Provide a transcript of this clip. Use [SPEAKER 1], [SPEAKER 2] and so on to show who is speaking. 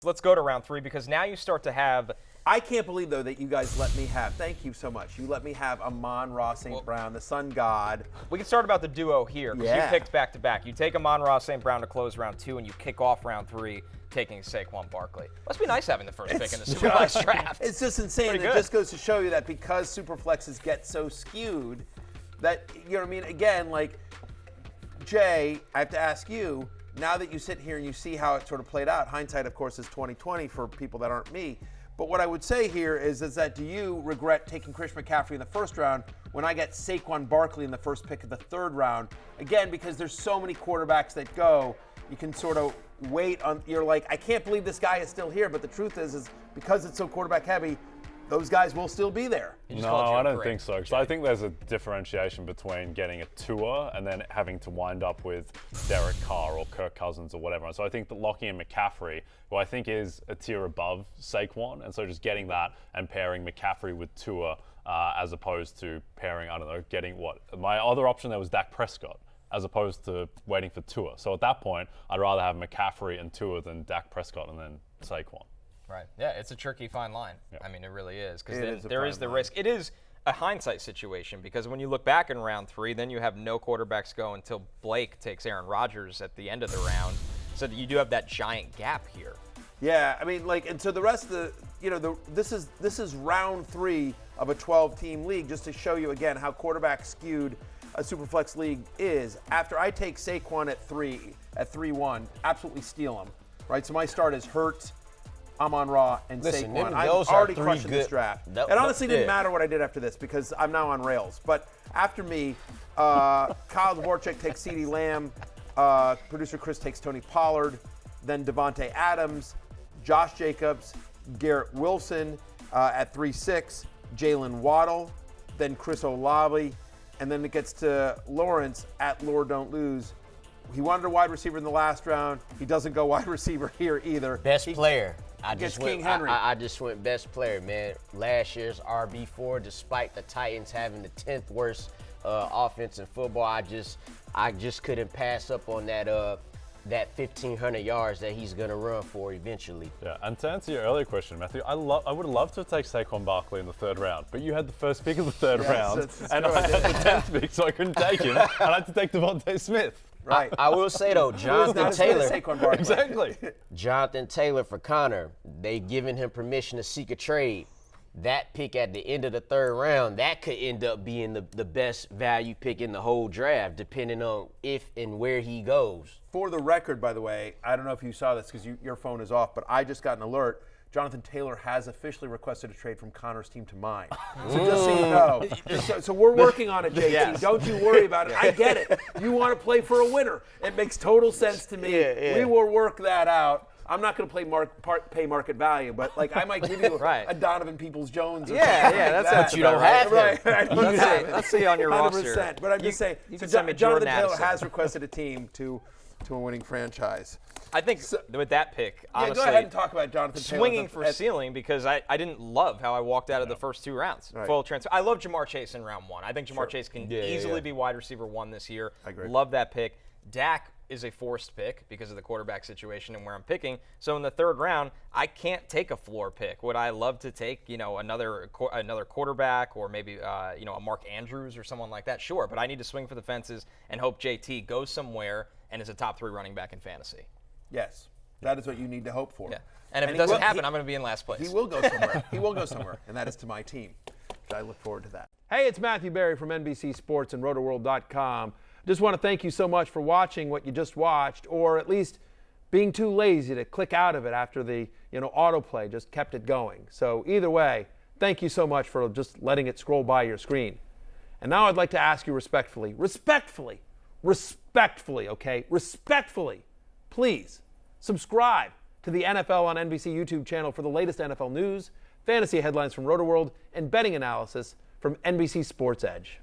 [SPEAKER 1] Let's go to round 3 because now you start to have.
[SPEAKER 2] I can't believe, though, that you guys let me have. Thank you so much. You let me have Amon-Ra St. Brown, the Sun God.
[SPEAKER 1] We can start about the duo here because you picked back-to-back. You take Amon-Ra St. Brown to close round 2, and you kick off round 3 taking Saquon Barkley. Must be nice having the first pick in the Superflex draft.
[SPEAKER 2] It's just insane. It just goes to show you that because Superflexes get so skewed that, you know what I mean? Again, like, Jay, I have to ask you, now that you sit here and you see how it sort of played out, hindsight, of course, is 20/20 for people that aren't me. But what I would say here is that do you regret taking Chris McCaffrey in the first round when I get Saquon Barkley in the first pick of the third round? Again, because there's so many quarterbacks that go, you can sort of wait on, you're like, I can't believe this guy is still here. But the truth is because it's so quarterback heavy, those guys will still be there.
[SPEAKER 3] No, I don't think so. Because I think there's a differentiation between getting a Tua and then having to wind up with Derek Carr or Kirk Cousins or whatever. So I think that locking in McCaffrey, who I think is a tier above Saquon, and so just getting that and pairing McCaffrey with Tua as opposed to pairing, I don't know, getting what? My other option there was Dak Prescott as opposed to waiting for Tua. So at that point, I'd rather have McCaffrey and Tua than Dak Prescott and then Saquon.
[SPEAKER 1] Right. Yeah, it's a tricky fine line. Yeah. I mean, it really is because
[SPEAKER 2] there is
[SPEAKER 1] the risk. It is a hindsight situation because when you look back in round 3, then you have no quarterbacks go until Blake takes Aaron Rodgers at the end of the round. So you do have that giant gap here.
[SPEAKER 2] Yeah, I mean, like, and so the rest of the, you know, this is round 3 of a 12-team league, just to show you again how quarterback skewed a Superflex league is. After I take Saquon at 3-1, absolutely steal him, right? So my start is Hurts, Amon-Ra, and Saquon. I'm already crushing this draft. It honestly didn't matter what I did after this because I'm now on rails. But after me, Kyle Dvorak takes CeeDee Lamb, producer Cris takes Tony Pollard, then Devontae Adams, Josh Jacobs, Garrett Wilson at 3-6, Jalen Waddle, then Chris Olave, and then it gets to Lawrence at Lord Don't Lose. He wanted a wide receiver in the last round. He doesn't go wide receiver here either.
[SPEAKER 4] Best player. I
[SPEAKER 2] just went
[SPEAKER 4] best player, man. Last year's RB4, despite the Titans having the 10th worst offense in football, I just couldn't pass up on that 1,500 yards that he's going to run for eventually.
[SPEAKER 3] Yeah, and to answer your earlier question, Matthew, I would have loved to take Saquon Barkley in the third round, but you had the first pick of the third round, and I had the 10th pick, so I couldn't take him, and I had to take Devontae Smith.
[SPEAKER 2] Right.
[SPEAKER 4] I will say, though, Jonathan Taylor.
[SPEAKER 3] Exactly.
[SPEAKER 4] Jonathan Taylor for Connor, they've given him permission to seek a trade. That pick at the end of the third round, that could end up being the best value pick in the whole draft, depending on if and where he goes.
[SPEAKER 2] For the record, by the way, I don't know if you saw this because your phone is off, but I just got an alert. Jonathan Taylor has officially requested a trade from Connor's team to mine. So just so you know. So we're working on it, JT. Yes. Don't you worry about it. I get it. You want to play for a winner. It makes total sense to me. Yeah. We will work that out. I'm not going to pay market value, but like I might give you a Donovan Peoples-Jones. Or
[SPEAKER 1] that's
[SPEAKER 4] that. But you don't have him.
[SPEAKER 2] Right.
[SPEAKER 1] Let's see on your
[SPEAKER 2] 100%.
[SPEAKER 1] roster.
[SPEAKER 2] But I'm just saying, Jonathan Taylor has requested a team to a winning franchise.
[SPEAKER 1] I think with that pick, honestly,
[SPEAKER 2] go ahead and talk about Jonathan Taylor.
[SPEAKER 1] Swinging for ceiling because I didn't love how I walked out of the first 2 rounds.
[SPEAKER 2] Right.
[SPEAKER 1] Full transfer. I love Jamar Chase in round 1. I think Jamar Chase can easily be wide receiver 1 this year. I agree. Love that pick. Dak is a forced pick because of the quarterback situation and where I'm picking. So in the third round, I can't take a floor pick. Would I love to take, another quarterback or maybe, a Mark Andrews or someone like that? Sure, but I need to swing for the fences and hope JT goes somewhere and is a top 3 running back in fantasy.
[SPEAKER 2] Yes, that is what you need to hope for.
[SPEAKER 1] Yeah. And if it doesn't happen, I'm going to be in last place.
[SPEAKER 2] He will go somewhere. He will go somewhere, and that is to my team. I look forward to that. Hey, it's Matthew Berry from NBC Sports and Rotoworld.com. Just want to thank you so much for watching what you just watched, or at least being too lazy to click out of it after the autoplay just kept it going. So either way, thank you so much for just letting it scroll by your screen. And now I'd like to ask you respectfully, please subscribe to the NFL on NBC YouTube channel for the latest NFL news, fantasy headlines from Rotoworld, and betting analysis from NBC Sports Edge.